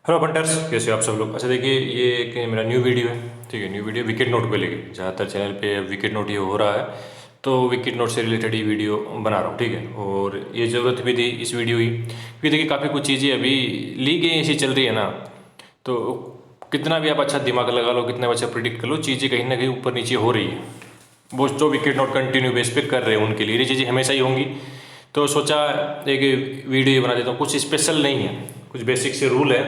Hello punters, कैसे हो आप सब लोग। अच्छा देखिए, ये एक मेरा न्यू वीडियो है। ठीक है, न्यू वीडियो विकेट नोट पे लेके, ज़्यादातर चैनल पे विकेट नोट ये हो रहा है, तो विकेट नोट से रिलेटेड ही वीडियो बना रहा हूँ। ठीक है, और ये ज़रूरत भी थी इस वीडियो की, क्योंकि देखिए काफ़ी कुछ चीज़ें अभी ली गई ऐसी चल रही है ना, तो कितना भी आप अच्छा दिमाग लगा लो, कितना भी अच्छा प्रिडिक्ट कर लो, चीज़ें कहीं ना कहीं ऊपर नीचे हो रही है। वो जो विकेट नोट कंटिन्यू बेस पे कर रहे हैं उनके लिए ये चीज़ें हमेशा ही होंगी। तो सोचा एक वीडियो बना देता हूँ, कुछ स्पेशल नहीं है, कुछ बेसिक से रूल है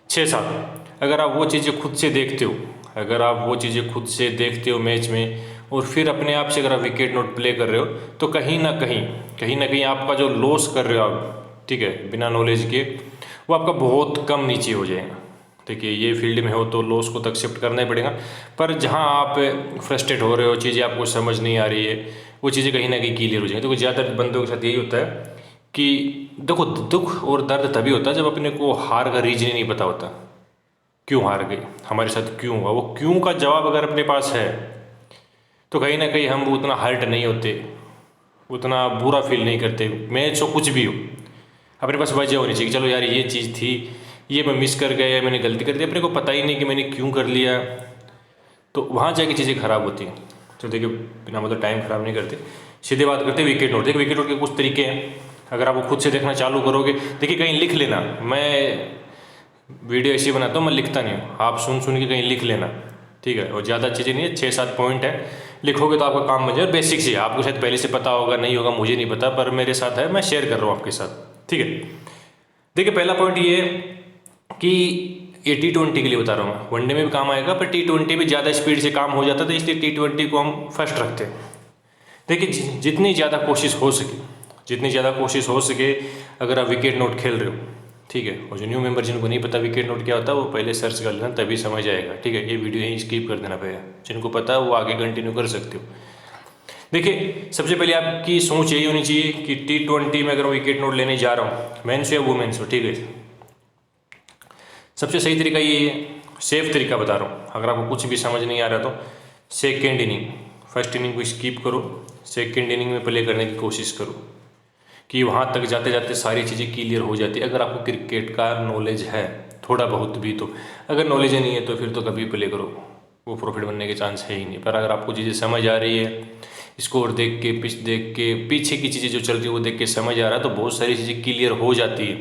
6-7। अगर आप वो चीज़ें खुद से देखते हो, अगर आप वो चीज़ें खुद से देखते हो मैच में, और फिर अपने आप से अगर आप विकेट नोट प्ले कर रहे हो, तो कहीं ना कहीं आपका जो लॉस कर रहे हो आप, ठीक है, बिना नॉलेज के, वो आपका बहुत कम नीचे हो जाएगा। देखिए ये फील्ड में हो तो लॉस को तो एक्सेप्ट करना ही पड़ेगा, पर जहाँ आप फ्रस्ट्रेट हो रहे हो, चीज़ें आपको समझ नहीं आ रही है, वो चीज़ें कहीं ना कहीं क्लियर हो जाएंगी। तो ज़्यादातर बंदों के साथ यही होता है कि देखो, दुख और दर्द तभी होता है जब अपने को हार का रीजन ही नहीं पता होता, क्यों हार गए, हमारे साथ क्यों हुआ। वो क्यों का जवाब अगर अपने पास है, तो कहीं ना कहीं हम उतना हर्ट नहीं होते, उतना बुरा फील नहीं करते। मैच हो कुछ भी हो, अपने पास वजह होनी चाहिए कि चलो यार ये चीज़ थी, ये मैं मिस कर गया या मैंने गलती कर दी, अपने को पता ही नहीं कि मैंने क्यों कर लिया, तो वहाँ जाके चीज़ें ख़राब होती हैं। तो देखिए, बिना मतलब टाइम ख़राब नहीं करते, सीधे बात करते हैं विकेट नोट। देखिए विकेट नोट के कुछ तरीके हैं, अगर आप वो खुद से देखना चालू करोगे, देखिए कहीं लिख लेना। मैं वीडियो ऐसी बनाता हूँ, मैं लिखता नहीं हूँ, आप सुन सुन के कहीं लिख लेना। ठीक है, और ज़्यादा चीज़ें नहीं है, 6-7 पॉइंट है, लिखोगे तो आपका काम बन जाए। बेसिक से आपको शायद पहले से पता होगा, नहीं होगा मुझे नहीं पता, पर मेरे साथ है, मैं शेयर कर रहा हूँ आपके साथ। ठीक है, देखिए पहला पॉइंट ये है कि ये T20 के लिए बता रहा हूँ मैं, वनडे में भी काम आएगा, पर T20 में ज़्यादा स्पीड से काम हो जाता है, तो इसलिए T20 को हम फर्स्ट रखते हैं। देखिए जितनी ज़्यादा कोशिश हो सके, जितनी ज़्यादा कोशिश हो सके, अगर आप विकेट नोट खेल रहे हो, ठीक है, और जो न्यू मेंबर जिनको नहीं पता विकेट नोट क्या होता है, वो पहले सर्च कर लेना, तभी समझ आएगा। ठीक है, ये वीडियो यहीं स्किप कर देना पड़ेगा, जिनको पता है वो आगे कंटिन्यू कर सकते हो। देखिए सबसे पहले आपकी सोच यही होनी चाहिए कि T20 में अगर मैं विकेट नोट लेने जा रहा हूँ, मेंस हो या वुमेन्स हो, ठीक है, सबसे सही तरीका ये है, सेफ तरीका बता रहा हूँ। अगर आपको कुछ भी समझ नहीं आ रहा तो सेकेंड इनिंग, फर्स्ट इनिंग को स्किप करो, सेकेंड इनिंग में प्ले करने की कोशिश करो, कि वहाँ तक जाते जाते सारी चीज़ें क्लियर हो जाती है। अगर आपको क्रिकेट का नॉलेज है थोड़ा बहुत भी, तो अगर नॉलेज नहीं है तो फिर तो कभी प्ले करो, वो प्रॉफिट बनने के चांस है ही नहीं। पर अगर आपको चीज़ें समझ आ रही है, स्कोर देख के, पिच देख के, पीछे की चीज़ें जो चल रही है वो देख के समझ आ रहा है, तो बहुत सारी चीज़ें क्लियर हो जाती है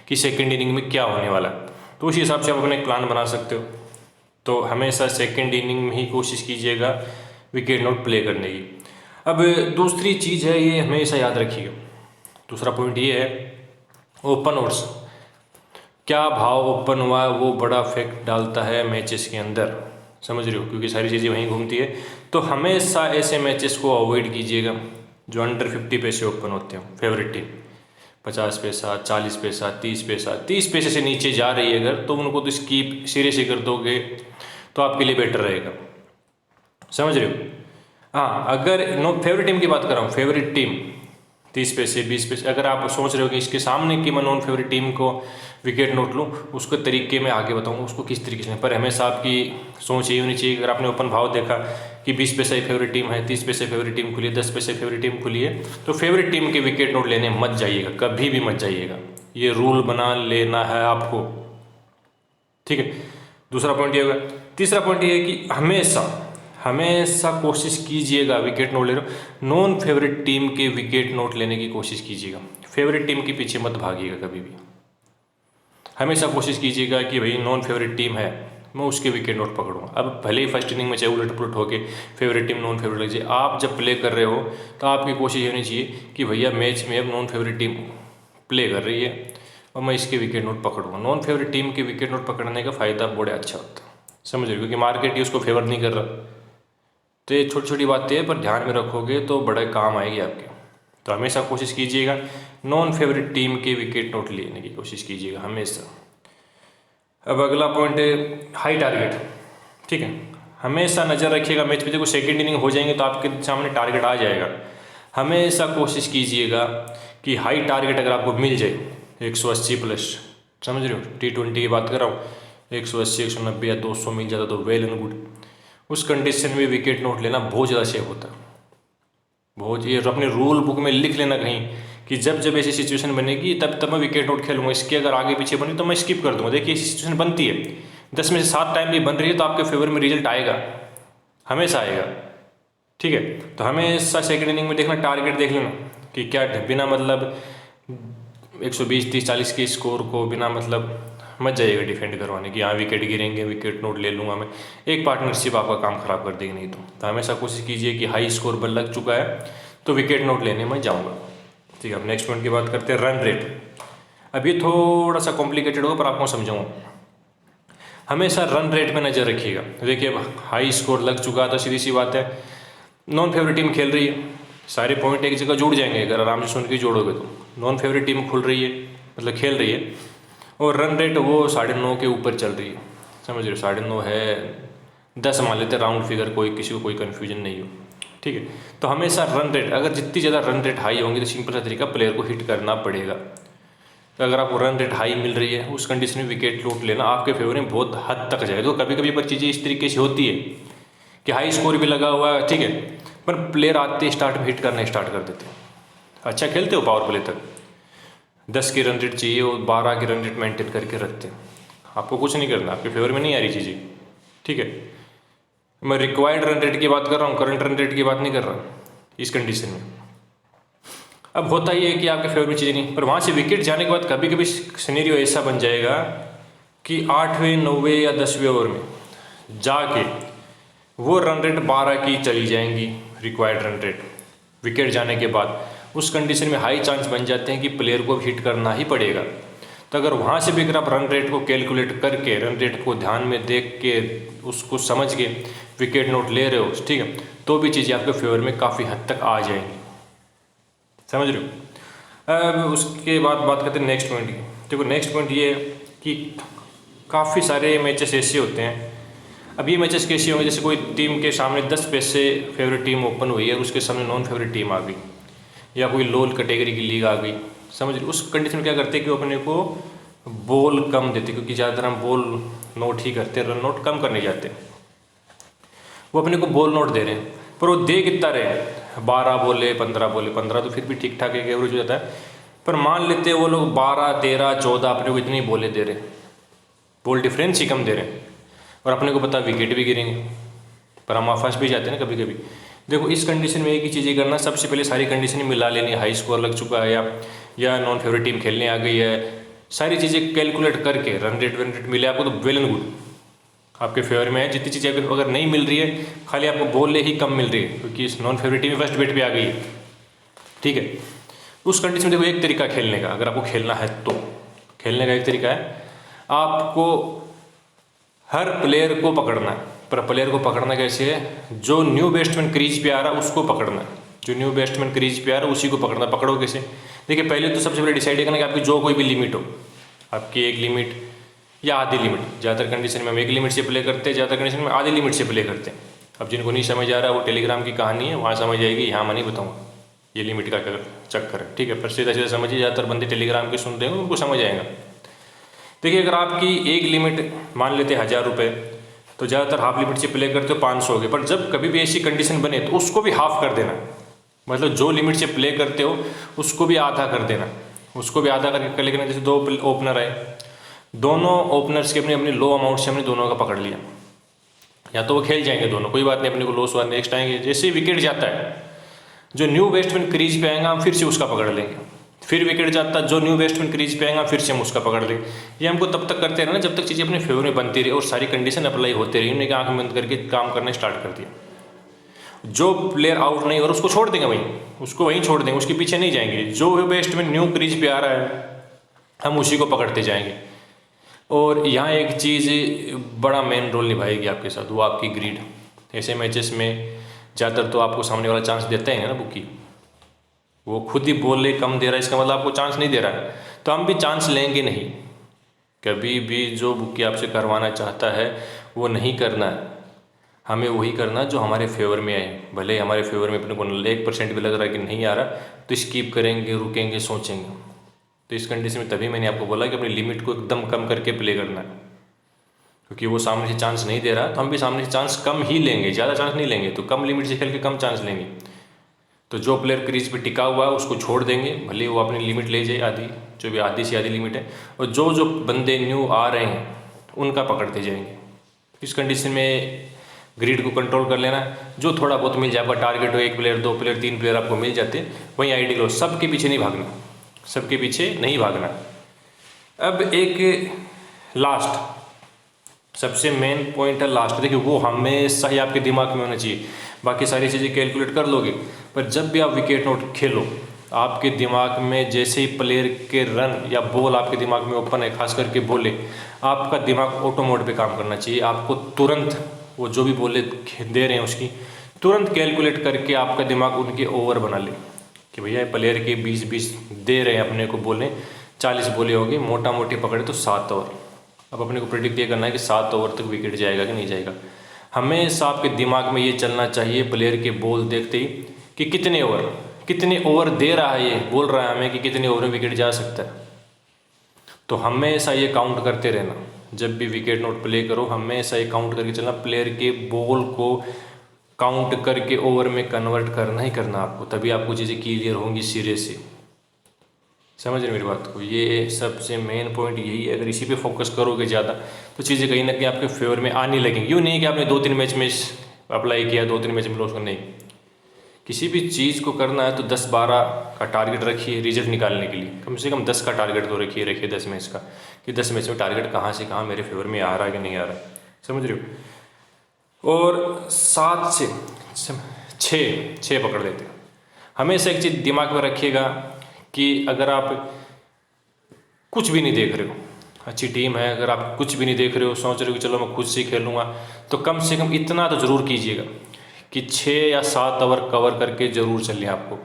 कि सेकेंड इनिंग में क्या होने वाला है। तो उसी हिसाब से आप अपना एक प्लान बना सकते हो। तो हमेशा सेकेंड इनिंग में ही कोशिश कीजिएगा विकेट नोट प्ले करने की। अब दूसरी चीज़ है, ये हमेशा याद रखिएगा, दूसरा पॉइंट ये है, ओपन ओवर्स, क्या भाव ओपन हुआ है वो बड़ा इफेक्ट डालता है मैचेस के अंदर, समझ रहे हो, क्योंकि सारी चीज़ें वहीं घूमती है। तो हमेशा ऐसे मैचेस को अवॉइड कीजिएगा जो अंडर 50 पैसे ओपन होते हैं। फेवरेट टीम 50 पैसा, 40 पैसा, 30 पैसा, 30 पैसे से नीचे जा रही है अगर, तो उनको तो स्कीप सिरे से कर दोगे तो आपके लिए बेटर रहेगा, समझ रहे हो। हाँ, अगर नो फेवरेट टीम की बात कर रहा हूँ, फेवरेट टीम 30 पैसे, 20 पैसे, अगर आप सोच रहे हो कि इसके सामने की मैं नॉन फेवरेट टीम को विकेट नोट लूँ, उसके तरीके मैं आगे बताऊँगा उसको किस तरीके से। पर हमेशा आपकी सोच ये होनी चाहिए, अगर आपने ओपन भाव देखा कि 20 पैसे फेवरेट टीम है, 30 पैसे फेवरेट टीम खुली है, 10 पैसे फेवरेट टीम खुली है, तो फेवरेट टीम के विकेट नोट लेने मत जाइएगा, कभी भी मत जाइएगा। ये रूल बना लेना है आपको, ठीक है। दूसरा पॉइंट ये होगा। तीसरा पॉइंट ये है कि हमेशा हमेशा कोशिश कीजिएगा, विकेट नोट ले रहे हो, नॉन फेवरेट टीम के विकेट नोट लेने की कोशिश कीजिएगा। फेवरेट टीम के पीछे मत भागिएगा कभी भी, हमेशा कोशिश कीजिएगा कि भाई नॉन फेवरेट टीम है, मैं उसके विकेट नोट पकड़ूँ। अब भले ही फर्स्ट इनिंग में चाहे उलट पुलट होके फेवरेट टीम नॉन फेवरेट लग जाए, आप जब प्ले कर रहे हो तो आपकी कोशिश होनी चाहिए कि भैया मैच में अब नॉन फेवरेट टीम प्ले कर रही है और मैं इसके विकेट नोट पकड़ूँगा। नॉन फेवरेट टीम के विकेट नोट पकड़ने का फ़ायदा बड़ा अच्छा होता है, समझ रहे हो, क्योंकि मार्केट ही उसको फेवर नहीं कर रहा। तो ये छोटी छोटी बातें हैं, पर ध्यान में रखोगे तो बड़ा काम आएगी आपके। तो हमेशा कोशिश कीजिएगा नॉन फेवरेट टीम के विकेट नोट लेने की कोशिश कीजिएगा हमेशा। अब अगला पॉइंट है हाई टारगेट, ठीक है। हमेशा नज़र रखिएगा मैच पे, देखो सेकेंड इनिंग हो जाएंगे तो आपके सामने टारगेट आ जाएगा। हमेशा कोशिश कीजिएगा कि हाई टारगेट अगर आपको मिल जाए 180 प्लस, समझ रहे हो, T20 की बात कर रहा हूँ, 180, 190 या 200 मिल जाता तो वेल एंड गुड। उस कंडीशन में विकेट नोट लेना बहुत ज़्यादा सेफ होता है, बहुत। ये अपने रूल बुक में लिख लेना कहीं कि जब जब ऐसी सिचुएशन बनेगी तब तब मैं विकेट नोट खेलूंगा, इसके अगर आगे पीछे बनी तो मैं स्किप कर दूंगा। देखिए ऐसी सिचुएशन बनती है, 10 में से 7 टाइम भी बन रही है तो आपके फेवर में रिजल्ट आएगा, हमेशा आएगा। ठीक है, तो हमेशा सेकंड इनिंग में देखना, टारगेट देख लेना कि क्या बिना मतलब 120 30 40 के स्कोर को बिना मतलब मत जाइएगा डिफेंड करवाने की, यहाँ विकेट गिरेंगे विकेट नोट ले लूँगा मैं, एक पार्टनरशिप आपका काम खराब कर देगी नहीं तो हमेशा कोशिश कीजिए कि हाई स्कोर बल लग चुका है तो विकेट नोट लेने में जाऊँगा। ठीक है, अब नेक्स्ट पॉइंट की बात करते हैं, रन रेट। अब ये थोड़ा सा कॉम्प्लिकेटेड होगा पर आपको समझाऊँ। हमेशा रन रेट पे नज़र रखिएगा। देखिए हाई स्कोर लग चुका तो सीधी सी बात है, नॉन फेवरेट टीम खेल रही है, सारे पॉइंट एक जगह जुड़ जाएंगे अगर आराम से सुन के जोड़ोगे तो। नॉन फेवरेट टीम खुल रही है मतलब खेल रही है और रन रेट वो 9.5 के ऊपर चल रही है, समझ रहे हो, 9.5 है, 10 मान लेते राउंड फिगर, कोई किसी को कोई कन्फ्यूजन नहीं हो। ठीक है, तो हमेशा रन रेट, अगर जितनी ज़्यादा रन रेट हाई होंगी तो सिंपल सा तरीका प्लेयर को हिट करना पड़ेगा। तो अगर आपको रन रेट हाई मिल रही है उस कंडीशन में विकेट नोट लेना आपके फेवर में बहुत हद तक जाएगा। तो कभी कभी पर चीज़ें इस तरीके से होती है कि हाई स्कोर भी लगा हुआ है, ठीक है, पर प्लेयर आते स्टार्ट में हिट करना स्टार्ट कर देते हैं। अच्छा खेलते हो पावर प्ले तक 10 की रन रेट चाहिए और 12 की रन रेट मेंटेन करके रखते हैं, आपको कुछ नहीं करना, आपके फेवर में नहीं आ रही चीज़ें। ठीक है, मैं रिक्वायर्ड रन रेट की बात कर रहा हूँ, करंट रन रेट की बात नहीं कर रहा इस कंडीशन में। अब होता ही है कि आपके फेवर में चीज़ें नहीं, पर वहाँ से विकेट जाने के बाद कभी कभी सिनेरियो ऐसा बन जाएगा कि 8वें 9वें या 10वें ओवर में जाके वो रन रेट 12 की चली जाएंगी, रिक्वायर्ड रन रेट विकेट जाने के बाद। उस कंडीशन में हाई चांस बन जाते हैं कि प्लेयर को हिट करना ही पड़ेगा। तो अगर वहाँ से भी अगर आप रन रेट को कैलकुलेट करके, रन रेट को ध्यान में देख के, उसको समझ के विकेट नोट ले रहे हो, ठीक है, तो भी चीज़ें आपके फेवर में काफ़ी हद तक आ जाएंगी, समझ रहे हो। अब उसके बाद बात करते हैं नेक्स्ट पॉइंट की। देखो नेक्स्ट पॉइंट ये है कि काफ़ी सारे मैचेस ऐसे होते हैं। अब ये मैचेस कैसे होंगे, जैसे कोई टीम के सामने 10 पैसे फेवरेट टीम ओपन हुई है, उसके सामने नॉन फेवरेट टीम आ गई, या कोई लोअर कैटेगरी की लीग आ गई, समझ रहे। उस कंडीशन में क्या करते हैं कि वो अपने को बॉल कम देते, क्योंकि ज़्यादातर हम बॉल नोट ही करते हैं, रन नोट कम करने जाते हैं। वो अपने को बॉल नोट दे रहे हैं, पर वो दे कितना रहे, 12 बोले 15 बोले, 15 तो फिर भी ठीक ठाक एक एवरेज हो जाता है, पर मान लेते हैं वो लोग 12 13 14 अपने को इतनी बोले दे रहे, बॉल डिफरेंस ही कम दे रहे हैं, और अपने को पता विकेट भी गिरेंगे, पर हम फंस भी जाते हैं ना कभी कभी। देखो इस कंडीशन में एक ही चीज़ें करना, सबसे पहले सारी कंडीशन मिला लेनी, हाई स्कोर लग चुका है या नॉन फेवरेट टीम खेलने आ गई है, सारी चीज़ें कैलकुलेट करके रन रेट मिले आपको तो वेल एंड गुड, आपके फेवर में है। जितनी चीज़ें अगर नहीं मिल रही है, खाली आपको बॉल ही कम मिल रही है क्योंकि इस नॉन फेवरेट टीम फर्स्ट बेट पे आ गई है, ठीक है, उस कंडीशन में देखो एक तरीका खेलने का, अगर आपको खेलना है तो खेलने का एक तरीका है, आपको हर प्लेयर को पकड़ना है। पर प्लेयर को पकड़ना कैसे है, जो न्यू बैट्समैन क्रीज पे आ रहा है उसको पकड़ना है, जो न्यू बैट्समैन क्रीज पे आ रहा है उसी को पकड़ना। पकड़ो कैसे, देखिए पहले तो सबसे पहले डिसाइड करना कि आपकी जो कोई भी लिमिट हो, आपकी एक लिमिट या आधी लिमिट, ज़्यादातर कंडीशन में हम एक लिमिट से प्ले करते हैं, ज़्यादातर कंडीशन में आधी लिमिट से प्ले करते हैं। अब जिनको नहीं समझ आ रहा है वो टेलीग्राम की कहानी है, वहाँ समझ आएगी, यहाँ मैं नहीं बताऊँगा ये लिमिट का चक्कर है, ठीक है, पर सीधा सीधा समझिए, ज़्यादातर बंदे टेलीग्राम के सुनते हैं उनको समझ आएगा। देखिए अगर आपकी एक लिमिट मान लेते हैं 1000 रुपये, तो ज़्यादातर हाफ लिमिट से प्ले करते हो 500 हो गए, पर जब कभी भी ऐसी कंडीशन बने तो उसको भी हाफ कर देना, मतलब जो लिमिट से प्ले करते हो उसको भी आधा कर देना, उसको भी आधा करके कर लेना। जैसे 2 ओपनर आए, दोनों ओपनर्स के अपनी अपनी लो अमाउंट से हमने दोनों का पकड़ लिया, या तो वो खेल जाएंगे दोनों, कोई बात नहीं, अपने को लॉस हुआ नेक्स्ट आएंगे। जैसे ही विकेट जाता है, जो न्यू बैट्समैन क्रीज पे आएगा हम फिर से उसका पकड़ लेंगे, फिर विकेट जाता है, जो न्यू बैट्समैन क्रीज पे आएगा फिर से हम उसका पकड़ लेंगे। ये हमको तब तक करते रहना जब तक चीज़ें अपने फेवर में बनती रही और सारी कंडीशन अप्लाई होती रही। हमने आँख बंद करके काम करना स्टार्ट कर दिया। जो प्लेयर आउट नहीं और उसको छोड़ देंगे वहीं, उसको वहीं छोड़ देंगे, उसके पीछे नहीं जाएंगे। जो बैट्समैन न्यू क्रीज पे आ रहा है हम उसी को पकड़ते जाएंगे। और यहाँ एक चीज़ बड़ा मेन रोल निभाएगी आपके साथ, वो आपकी ग्रीड। ऐसे मैचेस में ज़्यादातर तो आपको सामने वाला चांस देता ही है ना बुकी, वो खुद ही बोले कम दे रहा है, इसका मतलब आपको चांस नहीं दे रहा है, तो हम भी चांस लेंगे नहीं। कभी भी जो बुकी आपसे करवाना चाहता है वो नहीं करना है, हमें वही करना जो हमारे फेवर में आए। भले हमारे फेवर में अपने को 1% भी लग रहा है कि नहीं आ रहा, तो स्किप करेंगे, रुकेंगे, सोचेंगे। तो इस कंडीशन में तभी मैंने आपको बोला कि अपनी लिमिट को एकदम कम करके प्ले करना है, क्योंकि वो सामने से चांस नहीं दे रहा तो हम भी सामने से चांस कम ही लेंगे, ज़्यादा चांस नहीं लेंगे, तो कम लिमिट से खेल के कम चांस लेंगे। तो जो प्लेयर क्रीज पे टिका हुआ है उसको छोड़ देंगे, भले वो अपनी लिमिट ले जाए आधी, जो भी आधी से आधी लिमिट है, और जो जो बंदे न्यू आ रहे हैं उनका पकड़ते जाएंगे। इस कंडीशन में ग्रिड को कंट्रोल कर लेना, जो थोड़ा बहुत मिल जाएगा टारगेट हो, 1 प्लेयर 2 प्लेयर 3 प्लेयर आपको मिल जाते, वहीं आईडी लो, सबके पीछे नहीं भागना, सबके पीछे नहीं भागना। अब एक लास्ट सबसे मेन पॉइंट है लास्ट, देखिए वो हमेशा ही आपके दिमाग में होना चाहिए। बाकी सारी चीज़ें कैलकुलेट कर लोगे, पर जब भी आप विकेट नोट खेलो, आपके दिमाग में जैसे ही प्लेयर के रन या बॉल आपके दिमाग में ओपन है, खास करके बोले, आपका दिमाग ऑटो मोड पे काम करना चाहिए। आपको तुरंत वो जो भी बोले दे रहे हैं उसकी तुरंत कैलकुलेट करके आपका दिमाग उनके ओवर बना ले कि भैया प्लेयर के 20-20 दे रहे हैं अपने को, बोले 40 बोले होगी, मोटा मोटी पकड़े तो 7 ओवर। अब अपने को प्रेडिक्ट ये करना है कि 7 ओवर तक विकेट जाएगा कि नहीं जाएगा। हमेशा आपके दिमाग में ये चलना चाहिए प्लेयर के बॉल देखते ही कि कितने ओवर दे रहा है, ये बोल रहा है हमें कि कितने ओवर में विकेट जा सकता है। तो हमेशा ये काउंट करते रहना, जब भी विकेट नोट प्ले करो हमेशा ये काउंट करके चलना, प्लेयर के बॉल को काउंट करके ओवर में कन्वर्ट करना ही करना आपको, तभी आपको चीज़ें क्लियर होंगी सीरियस से। समझ रहे मेरी बात को? ये सबसे मेन पॉइंट यही है। अगर इसी पे फोकस करोगे ज़्यादा तो चीज़ें कहीं ना कहीं आपके फेवर में आने लगेंगी। यूँ नहीं कि आपने 2-3 मैच में अप्लाई किया, 2-3 मैच में लॉस, नहीं। किसी भी चीज़ को करना है तो 10-12 का टारगेट रखिए रिजल्ट निकालने के लिए, कम से कम 10 का टारगेट तो रखिए 10 मैच का, कि 10 मैच में टारगेट कहाँ से कहाँ मेरे फेवर में आ रहा है कि नहीं आ रहा है। समझ रहे हो? और 7 से 6 पकड़ लेते हैं। हमेशा एक चीज़ दिमाग में रखिएगा कि अगर आप कुछ भी नहीं देख रहे हो, अच्छी टीम है, अगर आप कुछ भी नहीं देख रहे हो, सोच रहे हो कि चलो मैं खुद से खेलूँगा, तो कम से कम इतना तो ज़रूर कीजिएगा कि 6 या 7 ओवर कवर करके ज़रूर चलिए। आपको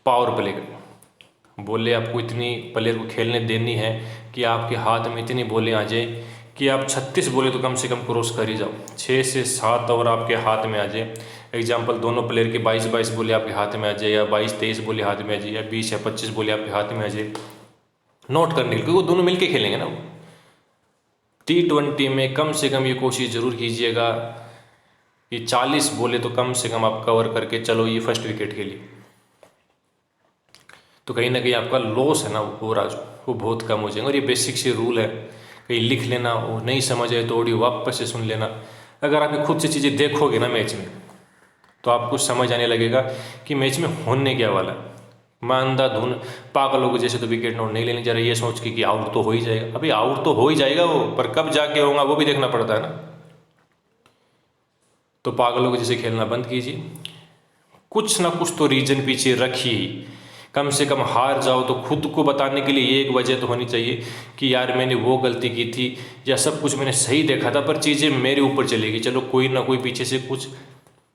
पावर प्ले करें, बोले आपको इतनी प्लेयर को खेलने देनी है कि आपके हाथ में इतनी बोलें आ जाए कि आप 36 बोले तो कम से कम क्रॉस कर ही जाओ। 6 से 7 ओवर आपके हाथ में आ जाए, एग्जाम्पल दोनों प्लेयर के 22-22 बोले आपके हाथ में आ जाए, या 22-23 बोले हाथ में आ जाए, या 20 या 25 बोले आपके हाथ में आ जाए, नोट करने के लिए, क्योंकि वो दोनों मिलके खेलेंगे ना। वो T20 में कम से कम ये कोशिश ज़रूर कीजिएगा कि 40 बोले तो कम से कम आप कवर करके चलो ये फर्स्ट विकेट के लिए, तो कहीं ना कहीं आपका लॉस है ना वो वो बहुत कम हो जाएगा। और ये बेसिक से रूल है, कहीं लिख लेना, वो नहीं समझ आए तो ऑडियो वापस से सुन लेना। अगर आप खुद से चीज़ें देखोगे ना मैच में, तो आपको समझ आने लगेगा कि मैच में होने क्या वाला है। मैं अंधाधुन पागलों को जैसे तो विकेट नोट नहीं लेने जा रहा, ये सोच के कि आउट तो हो ही जाएगा। अभी आउट तो हो ही जाएगा वो, पर कब जाके होगा वो भी देखना पड़ता है ना। तो पागलों को जैसे खेलना बंद कीजिए, कुछ ना कुछ तो रीजन पीछे रखिए। कम से कम हार जाओ तो खुद को बताने के लिए एक वजह तो होनी चाहिए कि यार मैंने वो गलती की थी, या सब कुछ मैंने सही देखा था पर चीज़ें मेरे ऊपर चलेगी, चलो कोई ना कोई पीछे से कुछ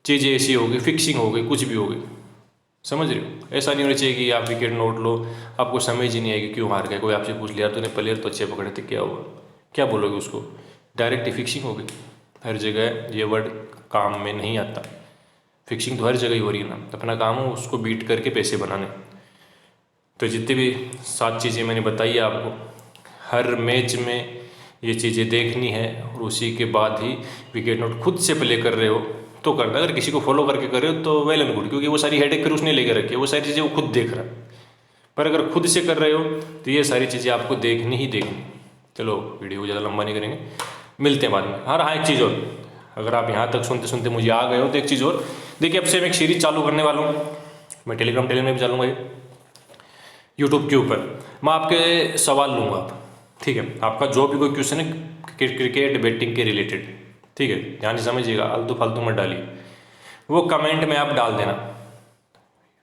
चीज़ें ऐसी हो गई, फिक्सिंग हो गई, कुछ भी हो गई। समझ रहे हो? ऐसा नहीं होना चाहिए कि आप विकेट नोट लो, आपको समझ ही नहीं आएगी क्यों हार गए। कोई आपसे पूछ लिया तूने प्लेयर तो अच्छे पकड़े थे, क्या हुआ, क्या बोलोगे उसको? डायरेक्ट फिक्सिंग हो गई। हर जगह ये वर्ड काम में नहीं आता, फिक्सिंग तो हर जगह ही हो रही है ना। अपना काम हो उसको बीट करके पैसे बनाने। तो जितनी भी 7 चीज़ें मैंने बताई है आपको, हर मैच में ये चीज़ें देखनी है, और उसी के बाद ही विकेट नोट खुद से प्ले कर रहे हो तो करना। अगर किसी को फॉलो करके कर रहे हो तो वेल एंड गुड, क्योंकि वो सारी हेडेक फिर उसने लेके रखी है, वो सारी चीज़ें वो खुद देख रहा है। पर अगर खुद से कर रहे हो तो ये सारी चीज़ें आपको देखनी ही देखनी। चलो वीडियो को ज़्यादा लंबा नहीं करेंगे, मिलते हैं बाद में। हाँ एक चीज़ और, अगर आप यहाँ तक सुनते सुनते मुझे आ गए हो तो एक चीज़ और देखिए, अब से मैं एक सीरीज चालू करने वाला हूँ। मैं टेलीग्राम में भी चलूँगा, यूट्यूब के ऊपर मैं आपके सवाल लूँगा आप, ठीक है? आपका जो भी कोई क्वेश्चन है क्रिकेट बैटिंग के रिलेटेड, ठीक है, ध्यान से समझिएगा, आलतू फालतू मत डालिए। वो कमेंट में आप डाल देना,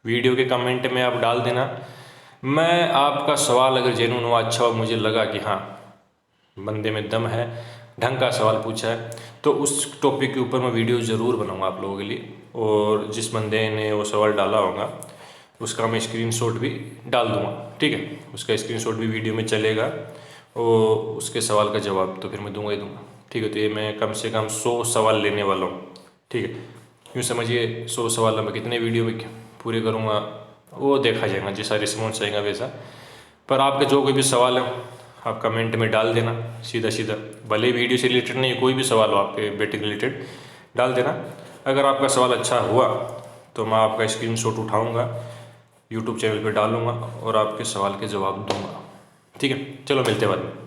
वीडियो के कमेंट में आप डाल देना। मैं आपका सवाल अगर जेन्युइन हुआ, अच्छा हो, मुझे लगा कि हाँ बंदे में दम है, ढंग का सवाल पूछा है, तो उस टॉपिक के ऊपर मैं वीडियो ज़रूर बनाऊँगा आप लोगों के लिए। और जिस बंदे ने वो सवाल डाला होगा उसका मैं स्क्रीनशॉट भी डाल दूँगा, ठीक है? उसका स्क्रीनशॉट भी वीडियो में चलेगा, और उसके सवाल का जवाब तो फिर मैं दूंगा ही दूंगा, ठीक है? तो ये मैं कम से कम 100 सवाल लेने वाला हूँ, ठीक है? यूँ समझिए 100 सवाल मैं कितने वीडियो में पूरे करूँगा वो देखा जाएगा, जैसा रिस्पॉन्स आएगा वैसा। पर आपके जो कोई भी सवाल है आप कमेंट में डाल देना, सीधा सीधा, भले वीडियो से रिलेटेड नहीं, कोई भी सवाल हो आपके बैटिंग रिलेटेड डाल देना। अगर आपका सवाल अच्छा हुआ तो मैं आपका स्क्रीनशॉट उठाऊंगा, यूट्यूब चैनल पे डालूंगा और आपके सवाल के जवाब दूंगा। ठीक है, चलो मिलते हैं बाद में।